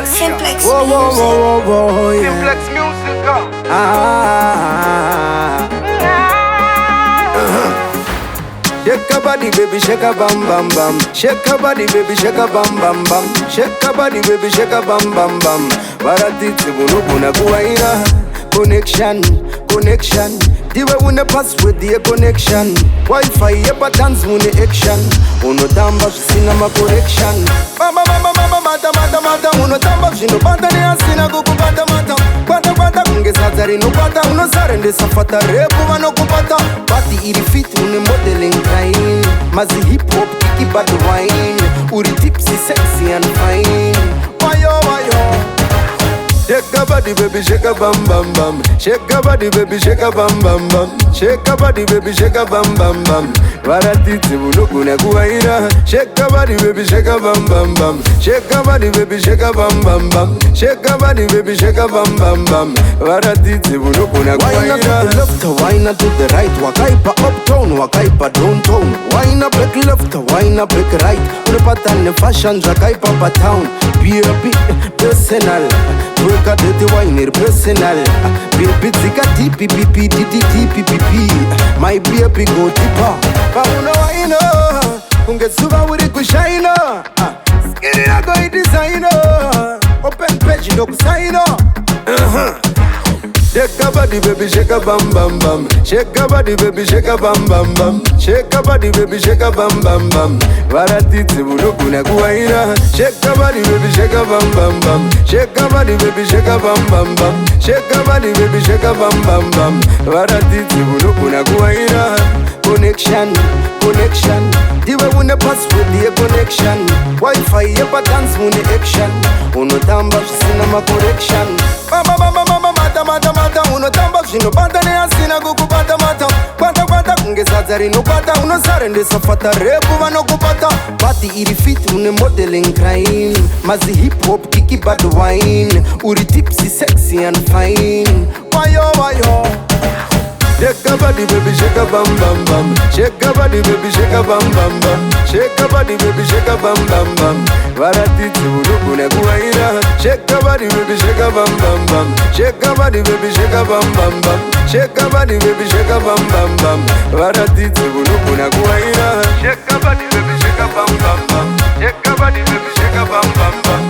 Simplex Whoa, whoa, Music. whoa, whoa, whoa, yeah. Simplex Music. Shake your body, baby, shake a bam bam bam. Shake your body, baby, shake a bam bam bam. Shake your body, baby, shake a bam bam bam. Baratiti bunubuna kuwaina. Connection, connection. The way we pass with the connection. Wi-Fi, yeah, buttons, we action. Uno tamba, sina ma correction. Mama, mama, mama, mata, mata, mata. Uno tamba, shino pata, ne asina kuku pata, mata. Pata, pata, kunge satari no pata. Uno sarende safata, repu vano kupata. Party iri fit, une modeling kind. Mazi hip hop, kiki bad wine. Uri tipsy, sexy and fine. Wayo, wayo. Shake your body, baby, shake a bam bam bam. Shake your body, baby, shake a bam bam bam. Shake your body, baby, shake a bam bam bam. Baratiti bunukuna kuwaina. Shake your body, baby, shake a bam bam bam. Shake your body, baby, shake a bam bam bam. Shake your body, baby, shake a bam bam bam. Baratiti bunukuna kuwaina. Why not to the left, why not to the right? Wakaipa uptown, wakaipa downtown. Why not break left, why not break right? Unapata ne fashion, wakaipa pa town. Be a bit personal. Break a dirty wine, personal. Baby, zika tipi, pipi, titi, tipi, pipi. My baby go deeper. But you know I know. Ungesuba uri kushaina. Skinny na go designer. Open page, no kusaina. Shake your body, baby, shake a bam bam bam. Shake your body, baby, shake a bam bam bam. Shake your body, baby, shake a bam bam bam. Baratiti bunukuna kuwaina. Shake your body, baby, shake a bam bam bam. Shake your body, baby, shake a bam bam bam. Shake your body, baby, shake a bam bam bam. Baratiti bunukuna kuwaina. Connection, connection. The way we pass with the connection. Wi-Fi, yeah, buttons, we action. Uno tamba, sina ma correction. Mama, mama, mama, mata, mata, mata. Uno tamba, shino pata, ne asina kuku pata, mata. Pata, pata, kunge satari no pata. Uno sarende safata, repu vano kupata. Party iri fit, une modeling crime. Mazi hip hop, kiki bad wine. Uri tipsy, sexy and fine. Wayo, wayo. Shake your body, baby, shake a bam bam bam. Shake your body, baby, shake a bam bam bam. Shake your body, baby, shake a bam bam bam. Baratiti bunukuna kuwaina. Shake your body, baby, shake a bam bam bam. Shake your body, baby, shake a bam bam bam. Shake your body, baby, shake a bam bam bam. Baratiti bunukuna kuwaina. Shake your body, baby, shake a bam bam bam. Shake your body, baby, shake a bam bam bam.